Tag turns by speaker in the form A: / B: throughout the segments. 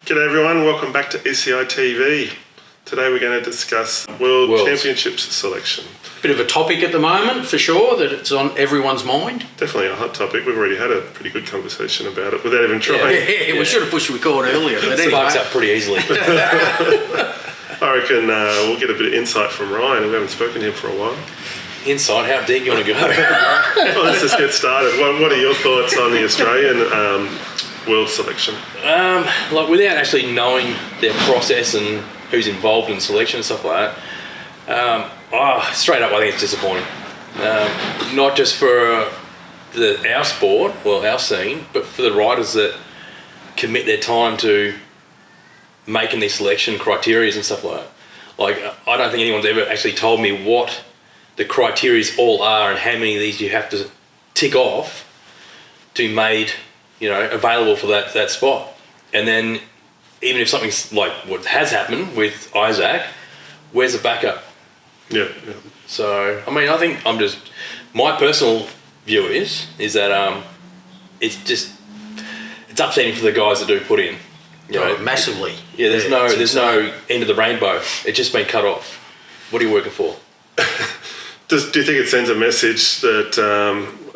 A: G'day everyone, welcome back to ECITV. Today we're going to discuss World Championships selection.
B: Bit of a topic at the moment, for sure, that it's on everyone's mind.
A: Definitely a hot topic. We've already had a pretty good conversation about it without even trying.
B: Yeah. We should have pushed record earlier. But anyway.
C: Sparks up pretty easily.
A: I reckon we'll get a bit of insight from Ryan. We haven't spoken to him for a while.
C: Insight, how deep you want to go?
A: Well, let's just get started. What are your thoughts on the Australian world selection?
C: Like without actually knowing their process and who's involved in selection and stuff like that, straight up I think it's disappointing. Not just for our sport, well our scene, but for the riders that commit their time to making these selection criteria and stuff like that. Like I don't think anyone's ever actually told me what the criteria all are and how many of these you have to tick off to be made, available for that spot. And then even if something's like what has happened with Isaac, where's the backup?
A: Yeah.
C: So, I think my personal view is that it's upsetting for the guys that do put in.
B: Massively.
C: Yeah, there's no end of the rainbow. It's just been cut off. What are you working for?
A: Do you think it sends a message that,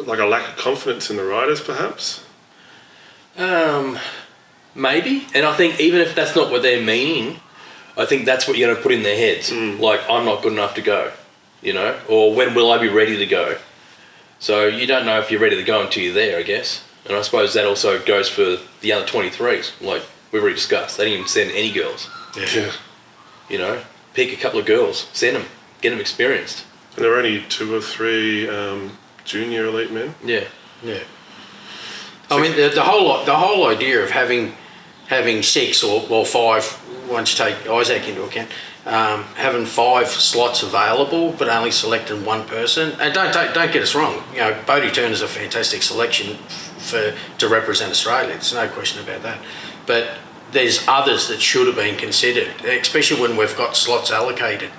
A: like a lack of confidence in the riders, perhaps?
C: Maybe. And I think even if that's not what they're meaning, I think that's what you're going to put in their heads. Like, I'm not good enough to go, or when will I be ready to go? So you don't know if you're ready to go until you're there, I guess. And I suppose that also goes for the other 23s, like we've already discussed. They didn't even send any girls.
A: Yeah.
C: Pick a couple of girls, send them, get them experienced.
A: And there are only 2 or 3 junior elite men.
B: Yeah. I mean, the whole idea of having 6 or 5, once you take Isaac into account, having 5 slots available but only selecting one person. And don't get us wrong. Bodie Turner's a fantastic selection to represent Australia. There's no question about that. But there's others that should have been considered, especially when we've got slots allocated.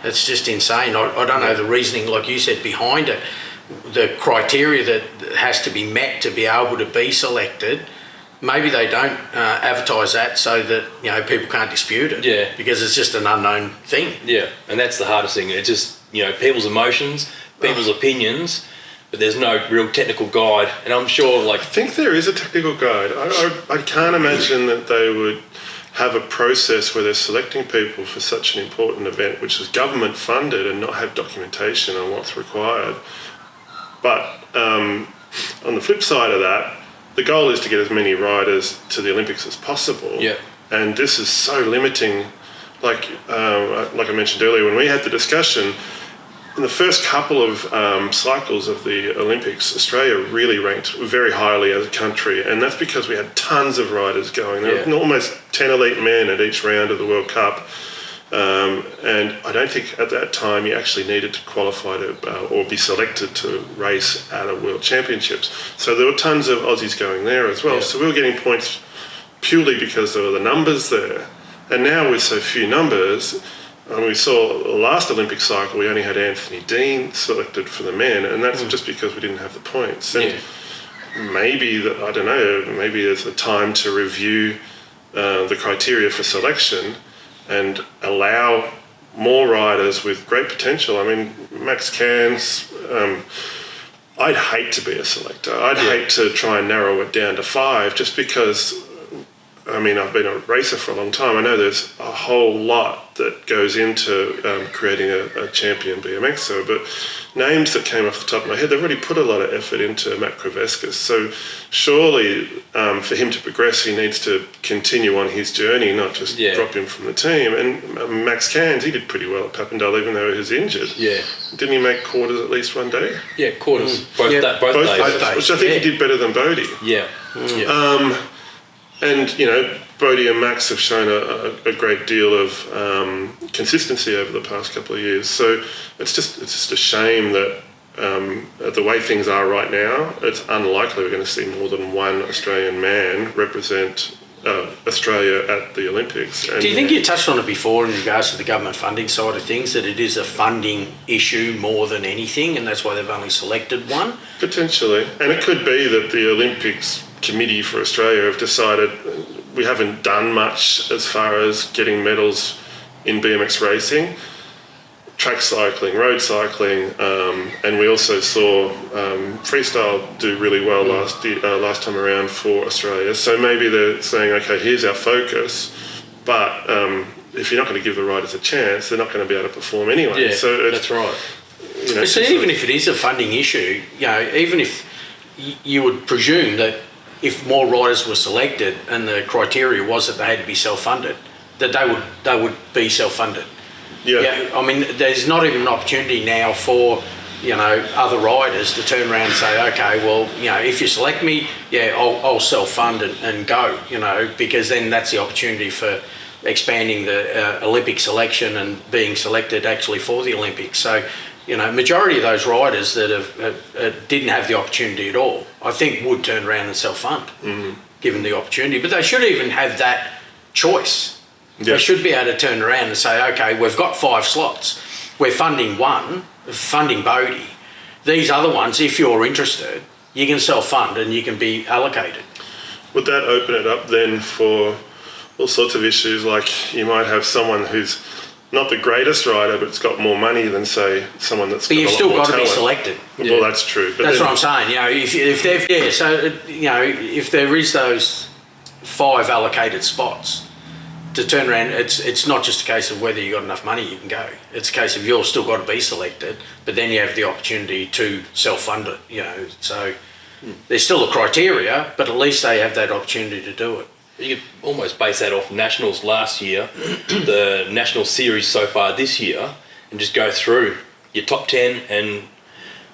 B: It's just insane. I don't know the reasoning, like you said, behind it. The criteria that has to be met to be able to be selected, maybe they don't advertise that so that people can't dispute it.
C: Yeah. Because
B: it's just an unknown thing.
C: Yeah, and that's the hardest thing. It's just people's emotions, people's opinions, but there's no real technical guide. And I'm sure,
A: I think there is a technical guide. I can't imagine that they would have a process where they're selecting people for such an important event, which is government funded, and not have documentation on what's required. But on the flip side of that, the goal is to get as many riders to the Olympics as possible.
C: Yeah.
A: And this is so limiting. Like I mentioned earlier, when we had the discussion, in the first couple of cycles of the Olympics, Australia really ranked very highly as a country, and that's because we had tons of riders going. There were almost 10 elite men at each round of the World Cup. And I don't think at that time you actually needed to qualify to or be selected to race at a World Championships. So there were tons of Aussies going there as well. Yeah. So we were getting points purely because there were the numbers there. And now with so few numbers, we saw the last Olympic cycle, we only had Anthony Dean selected for the men, and that's just because we didn't have the points. And maybe there's a time to review the criteria for selection and allow more riders with great potential. I mean, Max Cairns, I'd hate to be a selector. I'd hate to try and narrow it down to 5 just because, I've been a racer for a long time. I know there's a whole lot that goes into creating a champion BMXer, but names that came off the top of my head, they've already put a lot of effort into Matt Kriveskis. So surely for him to progress, he needs to continue on his journey, not just drop him from the team. And Max Cairns, he did pretty well at Papendal, even though he was injured.
C: Yeah.
A: Didn't he make quarters at least one day?
C: Yeah, quarters. Both days.
A: Which I think he did better than Bodie.
C: Yeah.
A: And, Bodie and Max have shown a great deal of consistency over the past couple of years. So it's just a shame that the way things are right now, it's unlikely we're going to see more than one Australian man represent Australia at the Olympics. And
B: do you think you touched on it before in regards to the government funding side of things, that it is a funding issue more than anything, and that's why they've only selected one?
A: Potentially. And it could be that the Olympics Committee for Australia have decided we haven't done much as far as getting medals in BMX racing. Track cycling, road cycling, and we also saw freestyle do really well last time around for Australia. So maybe they're saying, okay, here's our focus, but if you're not going to give the riders a chance, they're not going to be able to perform anyway.
C: Yeah,
A: so
C: that's right.
B: But see, even if it is a funding issue, even if you would presume that if more riders were selected and the criteria was that they had to be self-funded, that they would be self-funded. Yeah, I mean, there's not even an opportunity now for, other riders to turn around and say, okay, well, if you select me, I'll self-fund and go, because then that's the opportunity for expanding the Olympic selection and being selected actually for the Olympics. So, majority of those riders that have didn't have the opportunity at all, I think would turn around and self-fund, given the opportunity. But they should even have that choice. They should be able to turn around and say, okay, we've got 5 slots. We're funding one, funding Bodie. These other ones, if you're interested, you can self-fund and you can be allocated.
A: Would that open it up then for all sorts of issues? Like you might have someone who's not the greatest rider, but it's got more money than, say, someone that's got a lot more talent. But you've still got to be selected.
B: Well,
A: that's true. But
B: that's what I'm saying. If there is those 5 allocated spots, to turn around, it's not just a case of whether you've got enough money you can go. It's a case of you've still got to be selected, but then you have the opportunity to self-fund it, So there's still a criteria, but at least they have that opportunity to do it.
C: You could almost base that off Nationals last year, the National Series so far this year, and just go through your top 10, and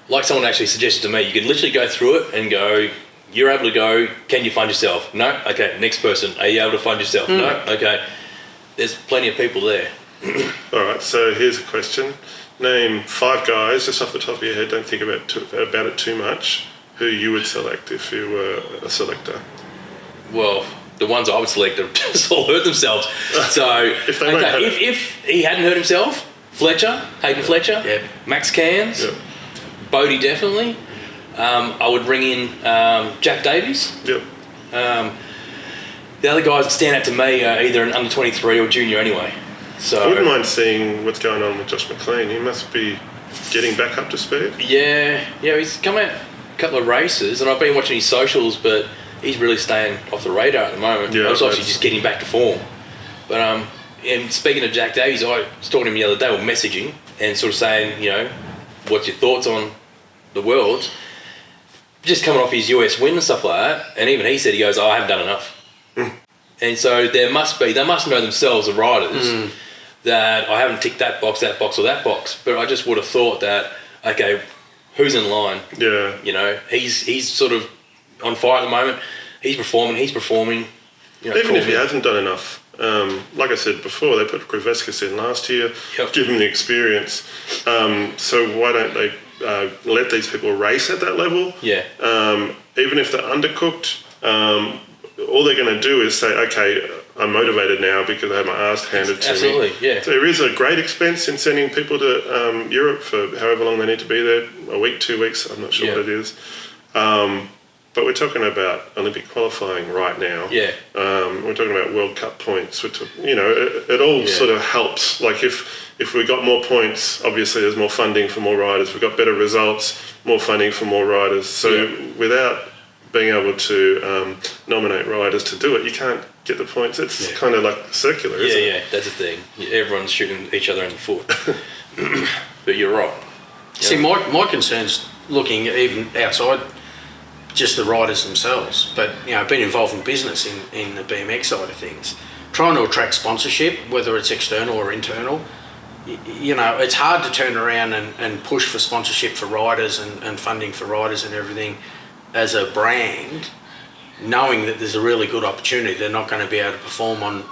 C: like someone actually suggested to me, you could literally go through it and go, you're able to go, can you fund yourself? No? Okay, next person. Are you able to fund yourself? No? Okay. There's plenty of people there.
A: All right, so here's a question. Name 5 guys, just off the top of your head, don't think about it too much, who you would select if you were a selector.
C: Well, the ones I would select have just all hurt themselves. So, if he hadn't hurt himself, Hayden Fletcher, Max Cairns, Bodie definitely. I would bring in Jack Davies. The other guys that stand out to me are either an under 23 or junior anyway. So
A: I wouldn't mind seeing what's going on with Josh McLean. He must be getting back up to speed.
C: Yeah, he's come out a couple of races, and I've been watching his socials, but he's really staying off the radar at the moment. I was actually just getting back to form. But and speaking of Jack Davies, I was talking to him the other day, or messaging, and sort of saying, what's your thoughts on the Worlds? Just coming off his US win and stuff like that, and even he said, he goes, I haven't done enough. And so they must know themselves, the riders, that I haven't ticked that box, or that box, but I just would have thought that, okay, who's in line? Yeah. He's sort of on fire at the moment. He's performing.
A: Even if he hasn't done enough, like I said before, they put Kriveskis in last year, give him the experience. So why don't they let these people race at that level?
C: Yeah.
A: Even if they're undercooked, all they're going to do is say, okay, I'm motivated now because I had my ass handed to me.
C: Absolutely, yeah.
A: So there is a great expense in sending people to Europe for however long they need to be there, a week, 2 weeks, I'm not sure what it is. But we're talking about Olympic qualifying right now.
C: Yeah.
A: We're talking about World Cup points. It all sort of helps. Like if we got more points, obviously there's more funding for more riders. We've got better results, more funding for more riders. So without being able to nominate riders to do it, you can't get the points. It's kind of like circular, isn't it?
C: Yeah, that's the thing. Everyone's shooting each other in the foot. But you're right.
B: See, my concern's looking even outside just the riders themselves, but being involved in business in the BMX side of things, trying to attract sponsorship, whether it's external or internal, it's hard to turn around and push for sponsorship for riders and funding for riders and everything as a brand, knowing that there's a really good opportunity. They're not going to be able to perform on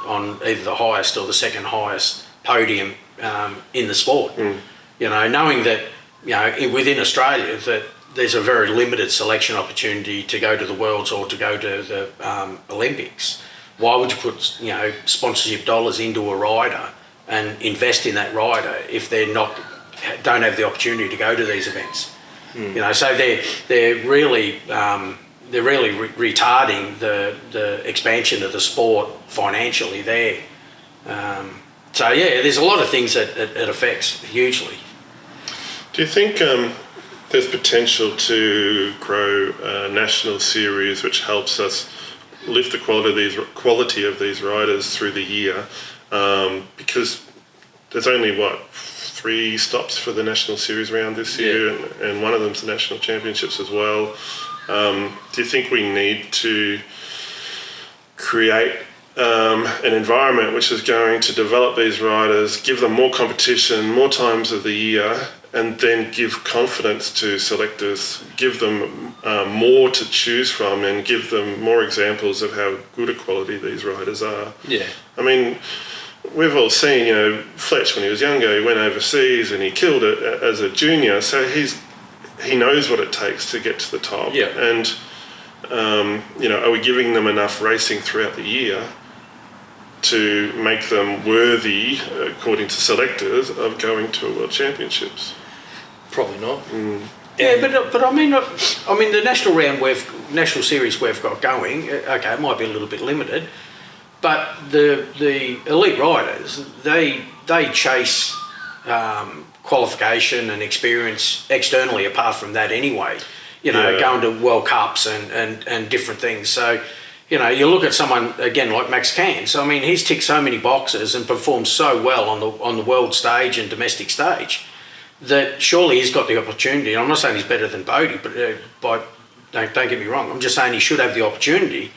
B: either the highest or the second highest podium in the sport. Knowing that within Australia that there's a very limited selection opportunity to go to the Worlds or to go to the Olympics. Why would you put sponsorship dollars into a rider and invest in that rider if don't have the opportunity to go to these events? So they're really retarding the expansion of the sport financially there. So yeah, there's a lot of things that it affects hugely.
A: Do you think there's potential to grow a national series which helps us lift the quality of these riders through the year? Because there's only 3 stops for the national series round this year, and one of them's the national championships as well. Do you think we need to create an environment which is going to develop these riders, give them more competition, more times of the year, and then give confidence to selectors, give them more to choose from, and give them more examples of how good a quality these riders are?
C: Yeah.
A: I mean, we've all seen, Fletch when he was younger, he went overseas and he killed it as a junior, so he knows what it takes to get to the top.
C: Yeah.
A: And, are we giving them enough racing throughout the year to make them worthy, according to selectors, of going to a World Championships?
C: Probably not.
B: Yeah, but I mean the national series we've got going. Okay, it might be a little bit limited, but the elite riders they chase qualification and experience externally apart from that anyway. Going to World Cups and different things. So, you look at someone again like Max Cairns. I mean, he's ticked so many boxes and performed so well on the world stage and domestic stage that surely he's got the opportunity. I'm not saying he's better than Bodie, but don't get me wrong. I'm just saying he should have the opportunity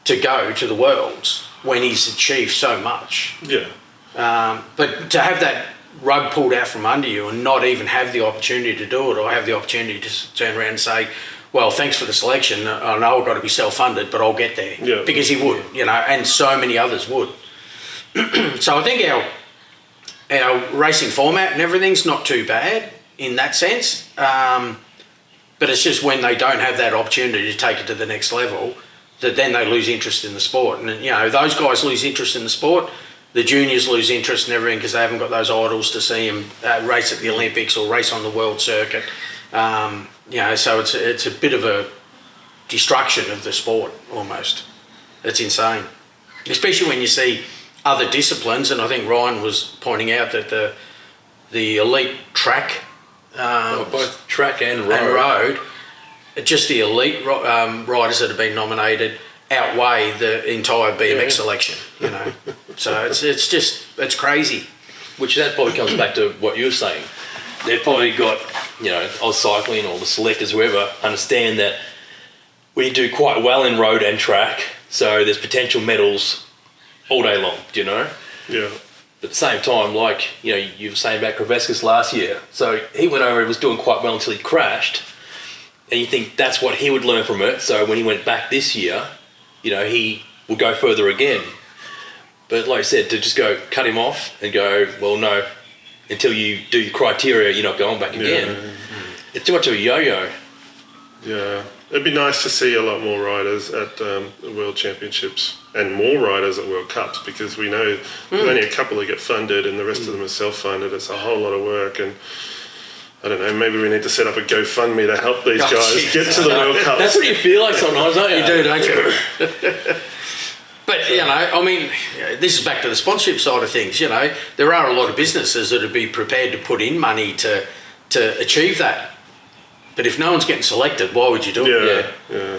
B: to go to the Worlds when he's achieved so much.
A: Yeah.
B: But to have that rug pulled out from under you and not even have the opportunity to do it, or have the opportunity to turn around and say, well, thanks for the selection, I know I've got to be self-funded, but I'll get there.
A: Yeah.
B: Because he would, and so many others would. So I think our racing format and everything's not too bad in that sense, but it's just when they don't have that opportunity to take it to the next level that then they lose interest in the sport. And those guys lose interest in the sport. The juniors lose interest in everything because they haven't got those idols to see them race at the Olympics or race on the world circuit. So it's a bit of a destruction of the sport almost. It's insane, especially when you see other disciplines. And I think Ryan was pointing out that the elite track,
C: both track and road,
B: just the elite riders that have been nominated outweigh the entire BMX selection, So it's crazy.
C: Which that probably comes back to what you're saying. They've probably got, Oz Cycling or the selectors, whoever, understand that we do quite well in road and track, so there's potential medals all day long,
A: Yeah.
C: But at the same time, like, you were saying about Kravetskas last year, so he went over and was doing quite well until he crashed, and you think that's what he would learn from it, so when he went back this year, he will go further again. But like I said, to just go cut him off and go, well, no, until you do your criteria, you're not going back again.
A: Yeah.
C: It's too much of a yo-yo.
A: Yeah. It'd be nice to see a lot more riders at the World Championships and more riders at World Cups, because we know there's only a couple that get funded and the rest of them are self-funded. It's a whole lot of work, and I don't know, maybe we need to set up a GoFundMe to help these guys get to the World Cups.
C: That's what you feel like sometimes, don't you?
B: You do, don't you? But, this is back to the sponsorship side of things. There are a lot of businesses that would be prepared to put in money to achieve that. But if no one's getting selected, why would you do it?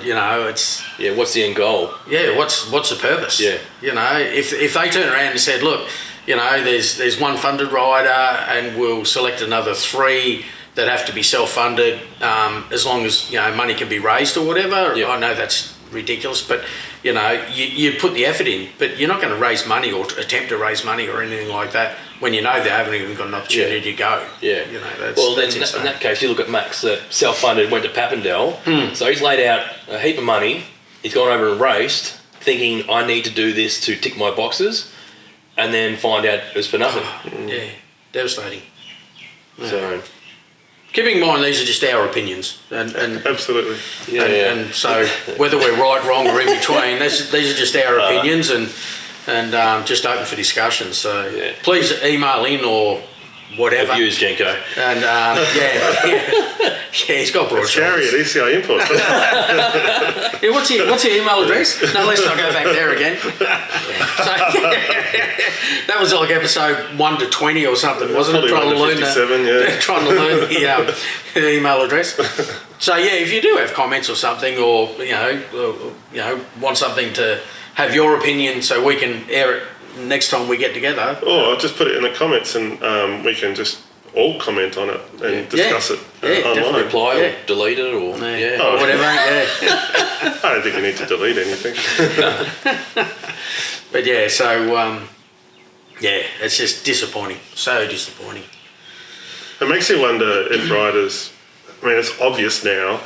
A: Yeah.
B: It's...
C: Yeah, what's the end goal?
B: Yeah, what's the purpose?
C: Yeah.
B: If they turn around and said, look, there's one funded rider and we'll select another 3 that have to be self-funded, as long as, money can be raised or whatever.
C: Yeah.
B: I know that's ridiculous, but, you put the effort in, but you're not going to raise money or attempt to raise money or anything like that when they haven't even got an opportunity to go.
C: Yeah.
B: That's
C: in that case, you look at Max, self-funded, went to Papendal, so he's laid out a heap of money, he's gone over and raced, thinking, I need to do this to tick my boxes, and then find out it was for nothing.
B: Yeah, devastating. Yeah.
C: So...
B: Keeping in mind, these are just our opinions, and
A: Absolutely.
B: And so whether we're right, wrong, or in between, these are just our opinions, and just open for discussion. So please email in or whatever.
C: Abuse Genko.
B: And he's got broad
A: It's Gary at
B: shoulders.
A: ECI Imports.
B: Yeah, what's your email address? No, let's not go back there again. So, that was like episode 1 to 20 or something, wasn't it?
A: Probably 1 to 57,
B: Trying to learn the email address. So yeah, if you do have comments or something, or want something to have your opinion, so we can air it next time we get together.
A: Or I'll just put it in the comments, and we can just all comment on it and discuss it online.
C: Reply or delete it or
B: or whatever. Yeah.
A: I don't think you need to delete anything.
B: But yeah, so it's just disappointing. So disappointing.
A: It makes you wonder if riders, I mean, it's obvious now,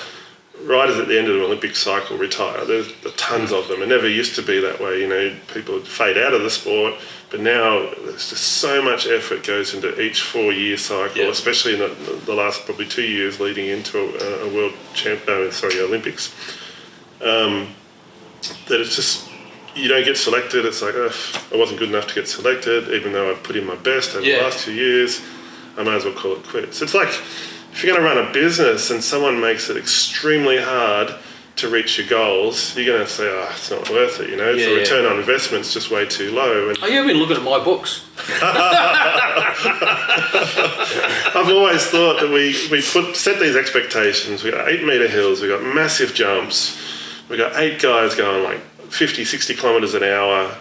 A: riders at the end of the Olympic cycle retire. There's tons of them. It never used to be that way. People would fade out of the sport, but now there's just so much effort goes into each 4-year cycle, especially in the last probably 2 years leading into a Olympics. That it's just, you don't get selected. It's like, I wasn't good enough to get selected, even though I put in my best over the last 2 years. I might as well call it quits. It's like, if you're going to run a business and someone makes it extremely hard to reach your goals, you're going to say, it's not worth it, the return on investment's just way too low. And
B: I've been looking at my books.
A: I've always thought that we set these expectations. We got 8-metre hills, we got massive jumps, we got 8 guys going like 50, 60 kilometres an hour,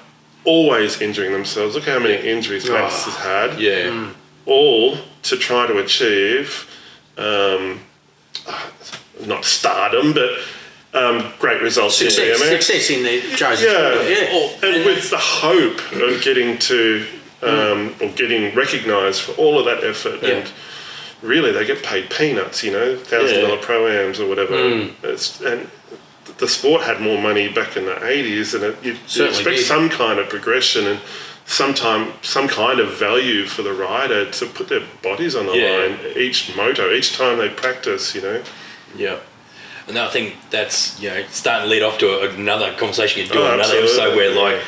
A: always injuring themselves. Look how many injuries Max has had.
C: Yeah.
A: All to try to achieve, not stardom, but great results in BMX.
B: Success in the chosen sport.
A: And with the hope of getting to, or getting recognised for all of that effort. And really, they get paid peanuts, $1,000 pro-ams or whatever. And the sport had more money back in the 80s, and you expect some kind of progression and some kind of value for the rider to put their bodies on the line each time they practice,
C: Yeah. And I think that's, starting to lead off to another conversation you can do on another episode where, like,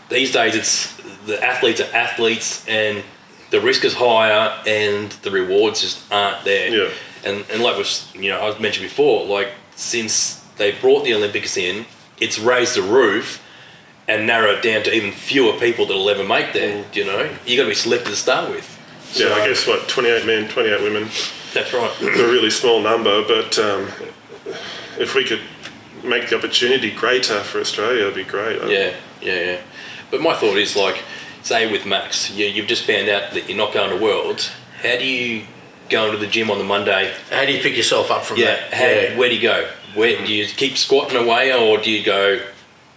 C: these days it's the athletes are athletes and the risk is higher and the rewards just aren't there.
A: Yeah.
C: And like I've mentioned before, like, since they brought the Olympics in, it's raised the roof and narrowed it down to even fewer people that'll ever make there, you got to be selected to start with.
A: So, I guess, 28 men, 28 women.
C: That's right.
A: It's a really small number, but if we could make the opportunity greater for Australia, it'd be great.
C: Yeah. But my thought is, like, say with Max, you've just found out that you're not going to Worlds. How do you go into the gym on the Monday?
B: How do you pick yourself up from that?
C: Where do you go? Where do you keep squatting away, or do you go,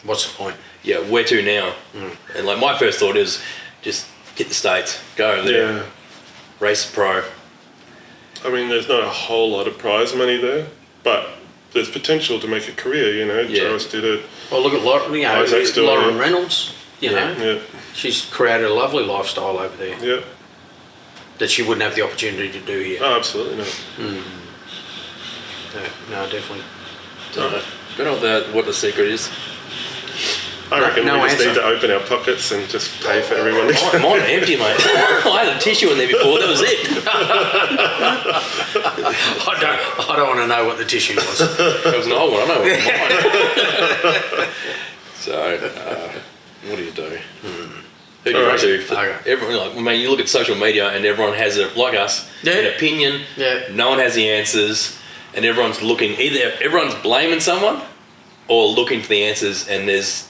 B: what's the point?
C: Yeah, where to now? And like, my first thought is just hit the States, go over there, race the pro.
A: I mean, there's not a whole lot of prize money there, but there's potential to make a career, Joyce did it.
B: Well, look at Lauren Reynolds, she's created a lovely lifestyle over there.
A: Yeah.
B: That she wouldn't have the opportunity to do here.
A: Oh, absolutely not.
B: No, definitely.
C: I don't know what the secret is.
A: I reckon we just need to open our pockets and just pay for everyone.
C: Mine are empty, mate. I had a tissue in there before. That was it.
B: I don't want to know what the tissue was.
C: That was an old one. I know what mine. So, what do you do? Who do you run to? Everyone, you look at social media and everyone has like us, an opinion.
B: Yeah.
C: No one has the answers, and everyone's looking. Either everyone's blaming someone, or looking for the answers, and there's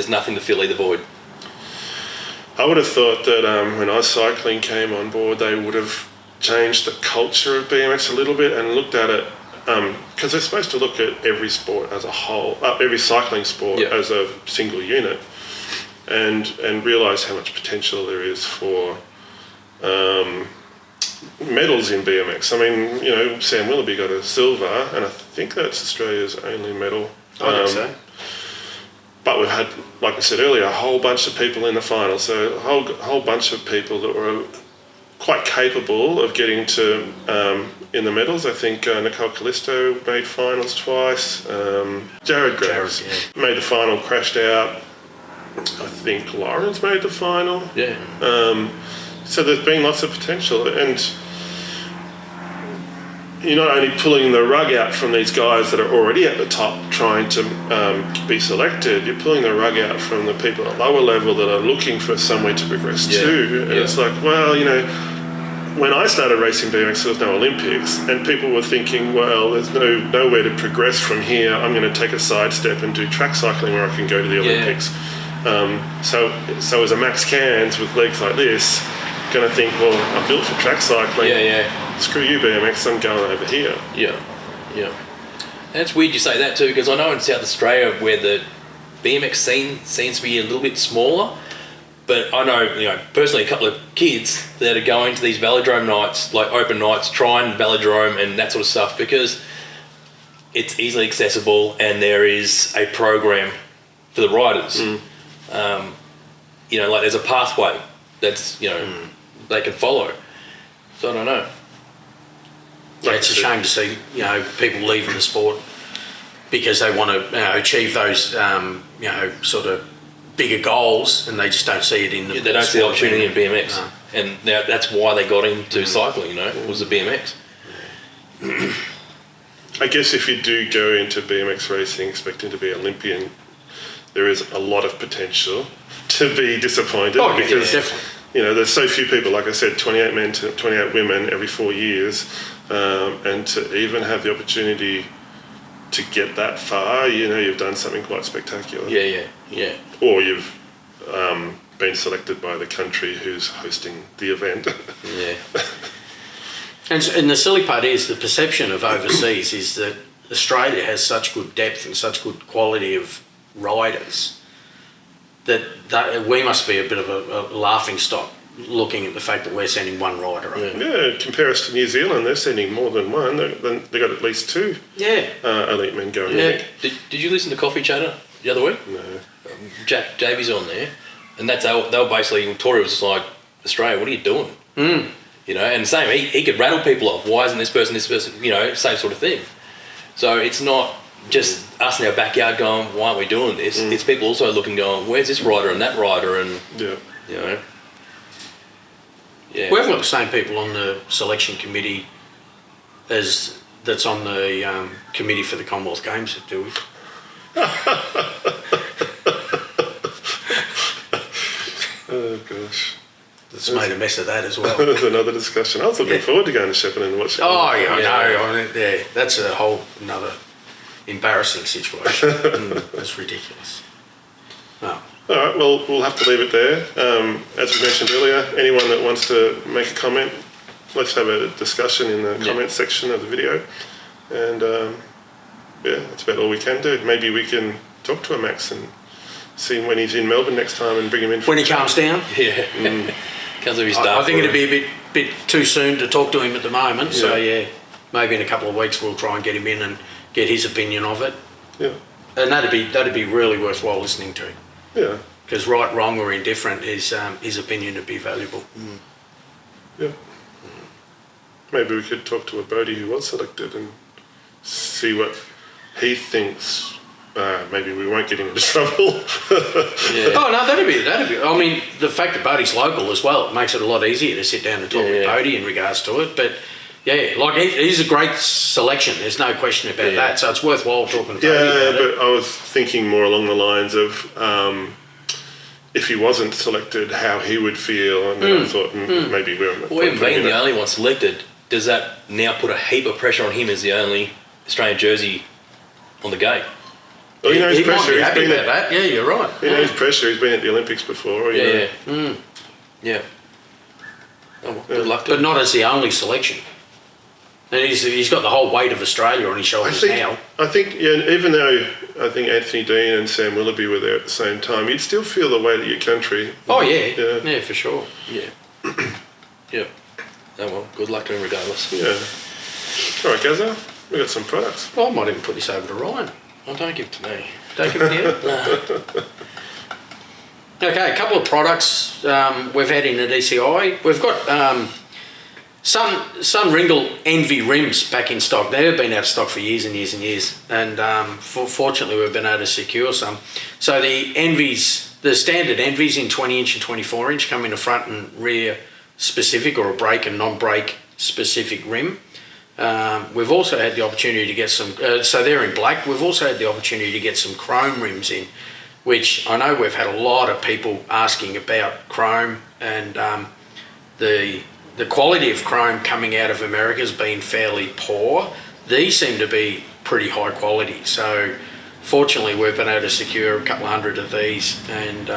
C: nothing to fill either void.
A: I would have thought that when Ice Cycling came on board, they would have changed the culture of BMX a little bit and looked at it, because they're supposed to look at every sport as a whole, every cycling sport as a single unit, and realise how much potential there is for medals in BMX. I mean, Sam Willoughby got a silver, and I think that's Australia's only medal.
B: I think so.
A: But we've had, like I said earlier, a whole bunch of people in the final. So a whole bunch of people that were quite capable of getting to in the medals. I think Nicole Callisto made finals twice. Jared Graves made the final, crashed out. I think Lawrence made the final.
C: Yeah.
A: So there's been lots of potential, and you're not only pulling the rug out from these guys that are already at the top trying to be selected, you're pulling the rug out from the people at lower level that are looking for somewhere to progress too. And it's like, well, when I started racing BMX, there was no Olympics, and people were thinking, well, there's nowhere to progress from here. I'm going to take a sidestep and do track cycling where I can go to the Olympics. So as a Max Cans with legs like this, going to think, well, I'm built for track cycling. Screw you, BMX, I'm going over here.
C: And it's weird you say that too, because I know in South Australia where the BMX scene seems to be a little bit smaller, but I know, personally, a couple of kids that are going to these velodrome nights, like open nights, trying velodrome and that sort of stuff, because it's easily accessible and there is a program for the riders. Like there's a pathway that's, they can follow. So I don't know.
B: Yeah, it's a shame to see, people leaving the sport because they want to achieve those, sort of bigger goals, and they just don't see it in the.
C: They don't see the opportunity in BMX, and that's why they got into cycling. Was the BMX.
A: I guess if you do go into BMX racing expecting to be Olympian, there is a lot of potential to be disappointed.
B: Oh,
A: because,
B: definitely.
A: There's so few people, like I said, 28 men to 28 women every 4 years, and to even have the opportunity to get that far, you've done something quite spectacular.
C: Yeah.
A: Or you've been selected by the country who's hosting the event.
B: And the silly part is the perception of overseas is that Australia has such good depth and such good quality of riders that we must be a bit of a laughing stock looking at the fact that we're sending one rider over.
A: Yeah, compare us to New Zealand, they're sending more than one. They got at least two elite men going.
C: Yeah. Did you listen to Coffee Chatter the other week?
A: No.
C: Jack Davies on there, and they were basically, Tori was just like, Australia, what are you doing? And same, he could rattle people off. Why isn't this person, same sort of thing. So it's not just us in our backyard going, why aren't we doing this? It's people also looking, going, where's this rider and that rider, and
B: We haven't got the same people on the selection committee that's on the committee for the Commonwealth Games, do we?
A: Oh gosh.
B: It's made a mess of that as well.
A: There's another discussion. I was looking forward to going to Shepparton and watching.
B: Oh yeah, I know. That's a whole another embarrassing situation. That's ridiculous. Oh.
A: All right, well, we'll have to leave it there. As we mentioned earlier, anyone that wants to make a comment, let's have a discussion in the comment section of the video. And that's about all we can do. Maybe we can talk to Max and see him when he's in Melbourne next time and bring him in.
B: When he calms down?
C: Yeah. Comes with his
B: I think it'd be a bit too soon to talk to him at the moment. So, maybe in a couple of weeks we'll try and get him in and get his opinion of it.
A: Yeah.
B: And that'd be really worthwhile listening to.
A: Yeah.
B: Because right, wrong or indifferent, his opinion would be valuable.
A: Yeah. Maybe we could talk to a Bodie who was selected and see what he thinks. Maybe we won't get him into trouble.
B: Oh no, that'd be. I mean, the fact that Bodie's local as well, it makes it a lot easier to sit down and talk with Bodie in regards to it. But he's a great selection. There's no question about that. So it's worthwhile talking to Bodie about
A: but I was thinking more along the lines of if he wasn't selected, how he would feel. And then I thought maybe we're.
C: Well, even being the only one selected, does that now put a heap of pressure on him as the only Australian jersey on the gate?
A: Well, he knows
B: he
A: pressure.
B: Might be happy about that. Yeah, you're right.
A: He knows pressure. He's been at the Olympics before.
C: Yeah. Oh, well, good luck to him.
B: But not as the only selection. And he's got the whole weight of Australia on his shoulders now.
A: I think, even though I think Anthony Dean and Sam Willoughby were there at the same time, you'd still feel the weight of your country.
B: Oh, yeah, for sure.
C: Yeah. Yeah. Oh, well, good luck to him regardless.
A: Yeah. All right, Gazza, we got some products.
B: Well, I might even put this over to Ryan.
C: Oh, don't give it to me.
B: Don't give it to you? No. Okay, a couple of products we've had in at ECI. We've got some Ringle Envy Rims back in stock. They've been out of stock for years and years and years, and fortunately we've been able to secure some. So the Envies, the standard Envies in 20-inch and 24-inch come in a front and rear specific or a brake and non-brake specific rim. We've also had the opportunity to get some, so they're in black. We've also had the opportunity to get some chrome rims in, which I know we've had a lot of people asking about chrome, and the quality of chrome coming out of America has been fairly poor. These seem to be pretty high quality. So fortunately we've been able to secure a couple of hundred of these, and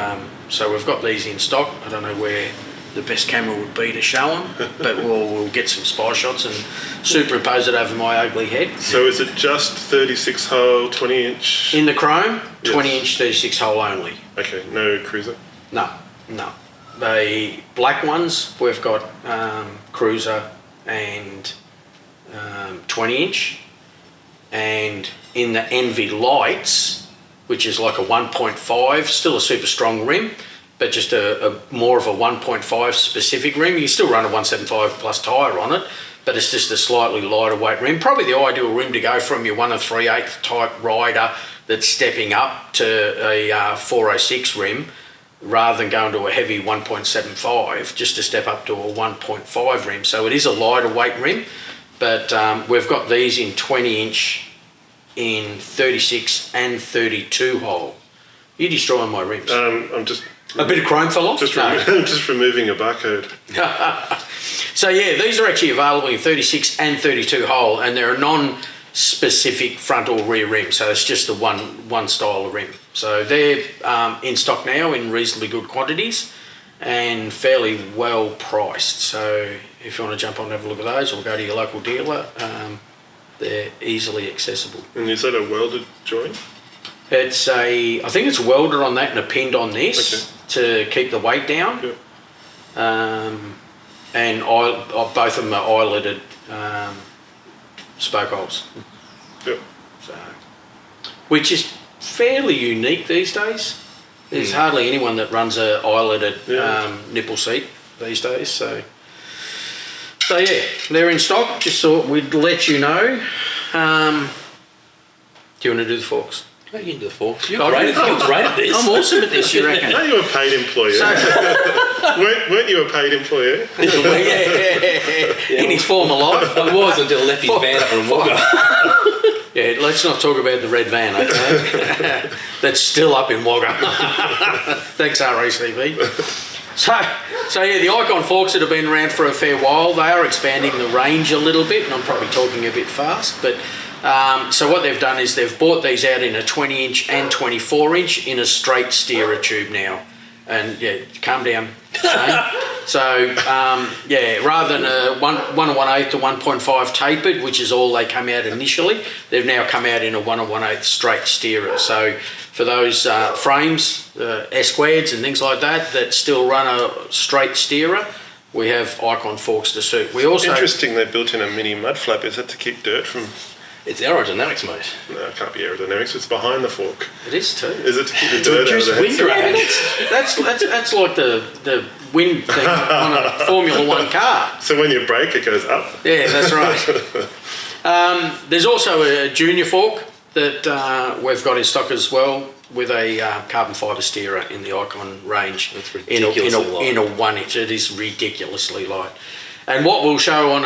B: so we've got these in stock. I don't know where the best camera would be to show them, but we'll get some spy shots and superimpose it over my ugly head.
A: So is it just 36 hole, 20 inch?
B: In the chrome,
A: Yes.
B: 20 inch 36 hole only.
A: Okay, no cruiser?
B: No. The black ones, we've got cruiser and 20 inch, and in the Envy lights, which is like a 1.5, still a super strong rim, but just a more of a 1.5 specific rim. You can still run a 175 plus tyre on it, but it's just a slightly lighter weight rim. Probably the ideal rim to go from your 1 3/8 type rider that's stepping up to a 406 rim, rather than going to a heavy 1.75, just to step up to a 1.5 rim. So it is a lighter weight rim, but we've got these in 20 inch, in 36 and 32 hole. You're destroying my rims.
A: I'm just...
B: A bit of chrome fell off?
A: Just,
B: No.
A: just removing a barcode.
B: So yeah, these are actually available in 36 and 32 hole, and they're a non-specific front or rear rim, so it's just the one style of rim. So they're in stock now in reasonably good quantities and fairly well priced. So if you want to jump on and have a look at those, or go to your local dealer, they're easily accessible.
A: And is that a welded joint?
B: It's I think it's welded on that and a pinned on this to keep the weight down.
A: Yep.
B: And both of them are eyelided spoke holes.
A: Yep.
B: So, which is fairly unique these days. There's hardly anyone that runs a eyelided nipple seat these days. So yeah, they're in stock. Just thought we'd let you know. Do you want to do the forks?
C: How you into the forks? You're
B: Oh,
C: great
B: really?
C: at this.
B: I'm awesome at this, you reckon?
A: Are you a paid employee? weren't you a paid employee?
B: In his former life.
C: I was until I left his van up in Wagga.
B: Yeah, let's not talk about the red van, okay? That's still up in Wagga. Thanks, RACV. So yeah, the IKON forks that have been around for a fair while, they are expanding the range a little bit, and I'm probably talking a bit fast, but so what they've done is they've bought these out in a 20 inch and 24 inch in a straight steerer tube now. And yeah, calm down, Shane. So yeah, rather than a 1 1/8 to 1.5 tapered, which is all they come out initially, they've now come out in a 1 1/8 straight steerer. So for those frames, S-squareds and things like that, that still run a straight steerer, we have IKON forks to suit. We also...
A: Interesting they built in a mini mud flap. Is that to keep dirt from...
C: It's aerodynamics, mate.
A: No, it can't be aerodynamics. It's behind the fork.
B: It is too.
A: Is it to keep the dirt out of
C: Reduce
A: the
C: wind
A: headset?
C: drag.
B: That's like the wind thing on a Formula One car.
A: So when you brake, it goes up?
B: Yeah, that's right. There's also a junior fork that we've got in stock as well, with a carbon fibre steerer in the IKON range.
C: That's ridiculously light.
B: In a 1 inch. It is ridiculously light. And what we'll show on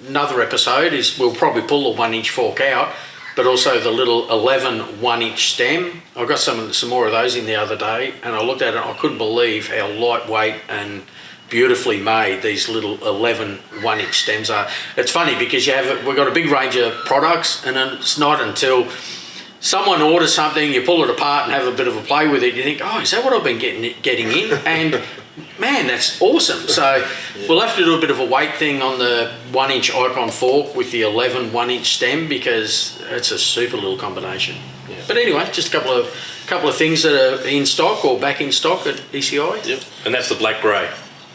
B: another episode is we'll probably pull the 1 inch fork out, but also the little 11 1 inch stem. I got some more of those in the other day, and I looked at it and I couldn't believe how lightweight and beautifully made these little 11 1 inch stems are. It's funny because we've got a big range of products, and then it's not until someone orders something, you pull it apart and have a bit of a play with it, you think, oh, is that what I've been getting in? And man, that's awesome. So we'll have to do a bit of a weight thing on the 1 inch IKON fork with the 11 1 inch stem, because it's a super little combination. Yeah. But anyway, just a couple of things that are in stock or back in stock at ECI.
C: Yep. And that's the black grey.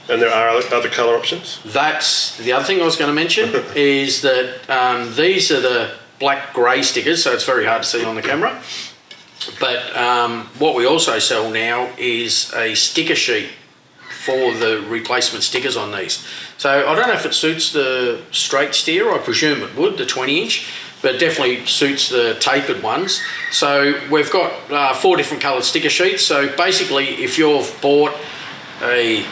A: And there are other colour options?
B: That's the other thing I was going to mention, is that these are the black grey stickers, so it's very hard to see on the camera. But what we also sell now is a sticker sheet for the replacement stickers on these. So I don't know if it suits the straight steer, I presume it would, the 20 inch, but it definitely suits the tapered ones. So we've got 4 different coloured sticker sheets. So basically, if you've bought a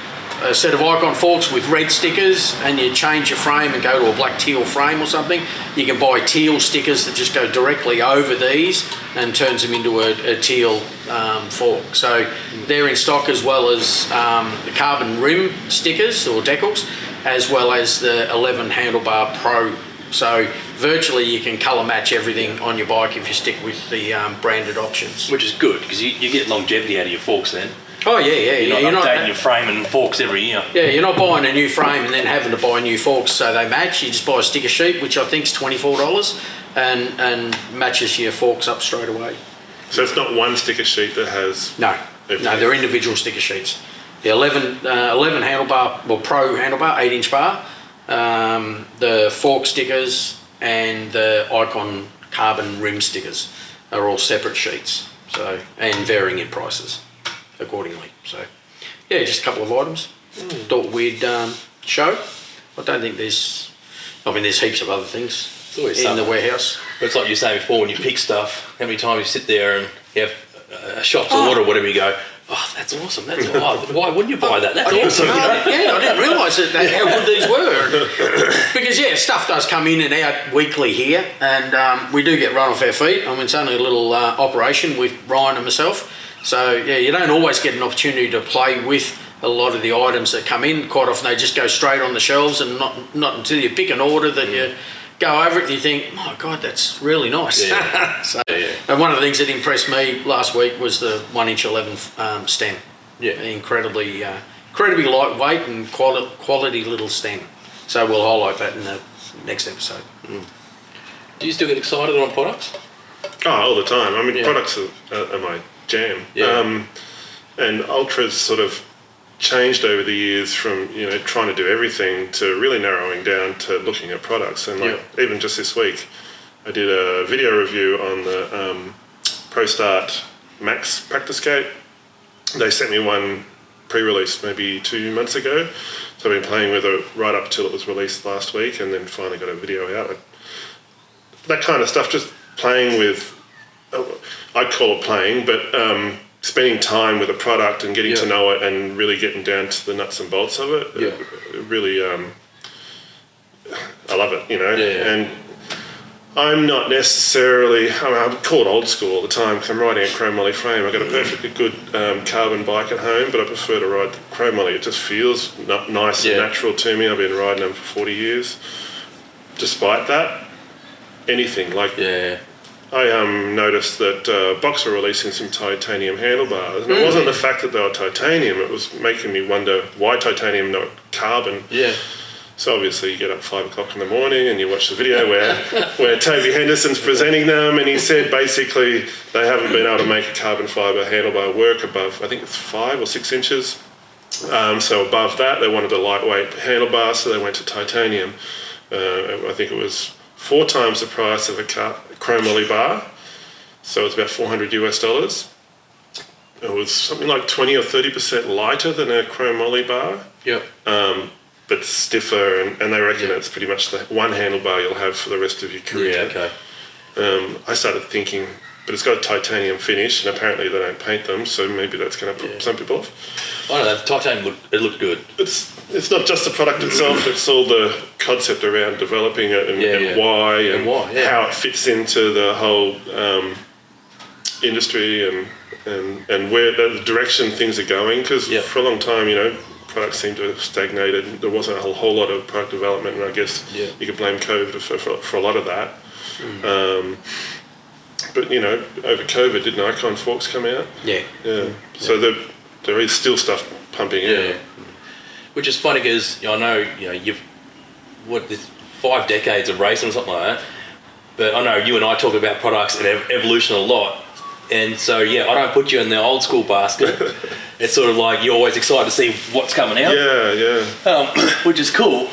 B: a set of IKON forks with red stickers and you change your frame and go to a black teal frame or something, you can buy teal stickers that just go directly over these and turns them into a teal fork. So they're in stock, as well as the carbon rim stickers or decals, as well as the 11 Handlebar Pro. So virtually you can colour match everything on your bike if you stick with the branded options.
C: Which is good, because you get longevity out of your forks then.
B: Oh yeah.
C: You're not updating your frame and forks every year.
B: Yeah, you're not buying a new frame and then having to buy new forks so they match. You just buy a sticker sheet, which I think is $24, and matches your forks up straight away.
A: So it's not one sticker sheet that has...
B: No, they're individual sticker sheets. The 11 handlebar, well, Pro handlebar, 8-inch bar, the fork stickers and the IKON carbon rim stickers are all separate sheets, so, and varying in prices accordingly. So yeah, just a couple of items. Thought we'd show. I don't think there's heaps of other things in the warehouse.
C: But it's like you were saying before, when you pick stuff, how many times you sit there and you have a shop's order or whatever, you go, oh, that's awesome. Why wouldn't you buy that? That's awesome.
B: I didn't realise how good these were. Because stuff does come in and out weekly here, and we do get run off our feet. I mean, it's only a little operation with Ryan and myself. So you don't always get an opportunity to play with a lot of the items that come in. Quite often they just go straight on the shelves, and not until you pick an order that you go over it and you think, my God, that's really nice. And one of the things that impressed me last week was the 1-inch 11 stem. Yeah, incredibly lightweight and quality little stem. So we'll highlight that in the next episode.
C: Do you still get excited on products?
A: Oh, all the time. I mean, products are my jam. And Ultra's sort of changed over the years from trying to do everything to really narrowing down to looking at products. And even just this week, I did a video review on the ProStart Max practice gate. They sent me one pre-release maybe 2 months ago, so I've been playing with it right up till it was released last week, and then finally got a video out. That kind of stuff, just playing with, I'd call it playing, but spending time with a product and getting to know it and really getting down to the nuts and bolts of it, it really, I love it, and I'm not necessarily, I'm called old school all the time because I'm riding a chromoly frame. I've got a perfectly good carbon bike at home, but I prefer to ride the chromoly. It just feels nice and natural to me. I've been riding them for 40 years. Despite that, anything like... I noticed that Box were releasing some titanium handlebars, and it wasn't the fact that they were titanium, it was making me wonder why titanium, not carbon. So obviously you get up 5 o'clock in the morning and you watch the video where Toby Henderson's presenting them, and he said basically they haven't been able to make a carbon fibre handlebar work above, I think it's 5 or 6 inches. So above that they wanted a lightweight handlebar, so they went to titanium. I think it was 4 times the price of a chromoly bar, so it's about $400 US. It was something like 20 or 30% lighter than a chromoly bar. But stiffer, and they reckon it's pretty much the one handlebar you'll have for the rest of your career. I started thinking, but it's got a titanium finish, and apparently they don't paint them, so maybe that's going to put some people off.
C: I don't know, the titanium looked good.
A: It's not just the product itself, it's all the concept around developing it and why, how it fits into the whole industry and where the direction things are going, because for a long time, products seem to have stagnated. There wasn't a whole lot of product development, and I guess you could blame COVID for a lot of that. But over COVID, didn't IKON forks come out? So there is still stuff pumping out.
C: Which is funny because I know you've there's 5 decades of racing or something like that. But I know you and I talk about products and evolution a lot. And so, I don't put you in the old school basket. It's sort of like you're always excited to see what's coming out. Which is cool.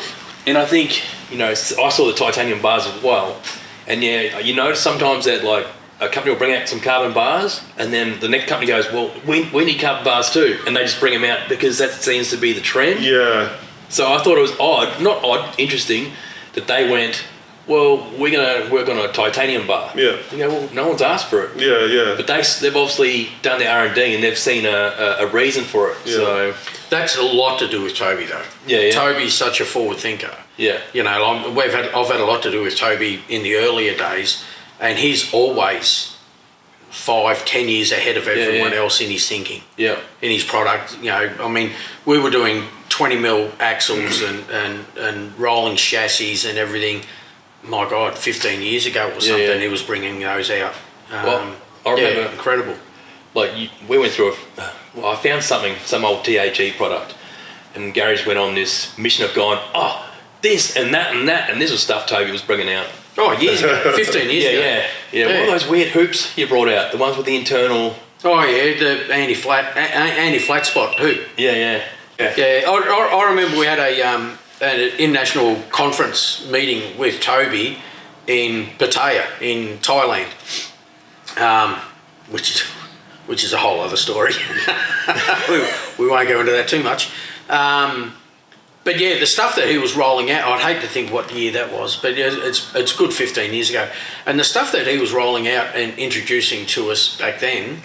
C: And I think, I saw the titanium bars as well. And you notice sometimes that like a company will bring out some carbon bars, and then the next company goes, well, we need carbon bars too. And they just bring them out because that seems to be the trend. So I thought it was interesting that they went, well, we're going to work on a titanium bar. You go, well, no one's asked for it. But they've obviously done their R&D and they've seen a reason for it. So
B: That's a lot to do with Toby, though.
C: Yeah.
B: Toby's such a forward thinker.
C: Yeah.
B: You know, I've had a lot to do with Toby in the earlier days, and he's always 5-10 years ahead of everyone else in his thinking.
C: Yeah.
B: In his product, you know, I mean, we were doing 20 mil axles and rolling chassis and everything. My God, 15 years ago or something, he was bringing those out.
C: Well, I remember,
B: incredible.
C: Like we went through I found some old THE product, and Gary's went on this mission of going, oh, this and that and that, and this was stuff Toby was bringing out.
B: Oh, years ago, 15 years ago.
C: Yeah. What are those weird hoops you brought out? The ones with the internal.
B: Oh yeah, the anti-flat spot hoop.
C: Yeah.
B: I remember we had an international conference meeting with Toby in Pattaya in Thailand, which is a whole other story. we won't go into that too much. But yeah, the stuff that he was rolling out, I'd hate to think what year that was, but it's good 15 years ago. And the stuff that he was rolling out and introducing to us back then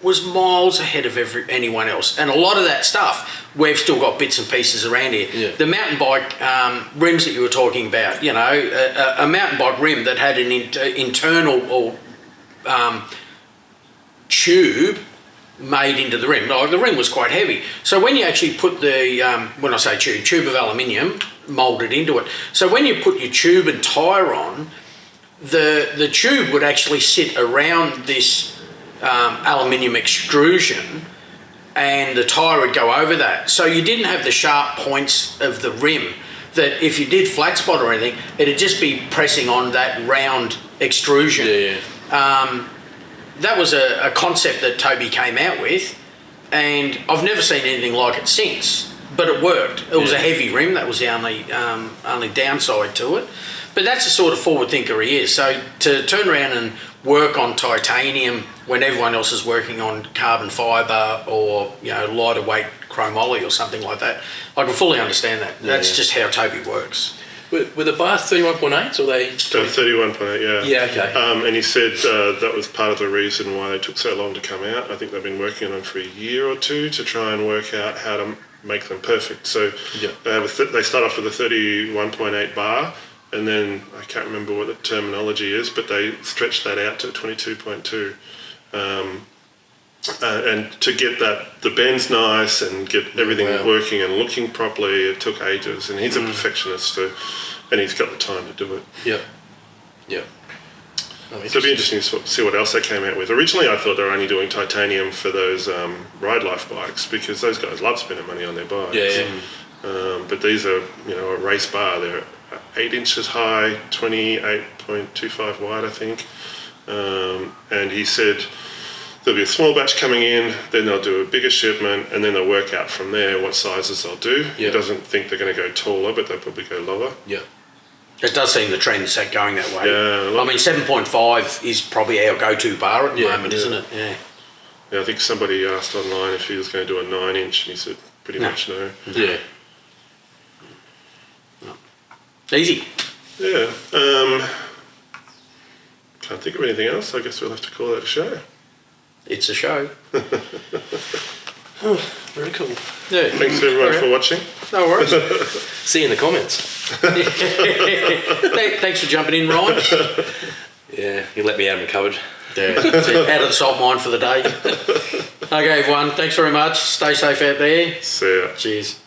B: was miles ahead of anyone else. And a lot of that stuff, we've still got bits and pieces around here.
C: Yeah.
B: The mountain bike rims that you were talking about, you know, a mountain bike rim that had an internal or tube made into the rim. The rim was quite heavy. So when you actually put the, when I say tube of aluminium, moulded into it. So when you put your tube and tyre on, the tube would actually sit around this aluminium extrusion, and the tyre would go over that. So you didn't have the sharp points of the rim that if you did flat spot or anything, it'd just be pressing on that round extrusion.
C: Yeah.
B: That was a concept that Toby came out with, and I've never seen anything like it since, but it worked. It was a heavy rim, that was the only downside to it. But that's the sort of forward thinker he is. So to turn around and work on titanium when everyone else is working on carbon fibre or, you know, lighter weight chromoly or something like that, I can fully understand that. That's just how Toby works.
C: Were the bars 31.8s or they?
A: 31.8, yeah.
C: Yeah, okay.
A: And he said that was part of the reason why they took so long to come out. I think they've been working on them for a year or two to try and work out how to make them perfect. So they start off with a 31.8 bar, and then I can't remember what the terminology is, but they stretched that out to 22.2. And to get that, the bend's nice and get everything working and looking properly, it took ages. And he's a perfectionist, and he's got the time to do it.
C: Yeah.
A: So it'll be interesting to see what else they came out with. Originally, I thought they were only doing titanium for those Ride Life bikes, because those guys love spending money on their bikes. But these are, you know, a race bar. They're 8 inches high, 28.25 wide, I think. And he said there'll be a small batch coming in, then they'll do a bigger shipment, and then they'll work out from there what sizes they'll do. He doesn't think they're going to go taller, but they'll probably go lower.
B: Yeah. It does seem the trend's going that way.
A: Yeah,
B: I mean, 7.5 is probably our go-to bar at the moment, isn't it?
A: Yeah, I think somebody asked online if he was going to do a 9-inch, and he said pretty much no.
C: Yeah.
B: Easy.
A: Yeah. Can't think of anything else. I guess we'll have to call that a show.
B: It's a show.
C: Very cool.
B: Yeah.
A: Thanks everyone for watching.
B: No worries.
C: See you in the comments.
B: Thanks for jumping in, Ryan.
C: Yeah, you let me out of my cupboard.
B: Yeah, out of the salt mine for the day. Okay, everyone. Thanks very much. Stay safe out there.
A: See ya.
B: Cheers.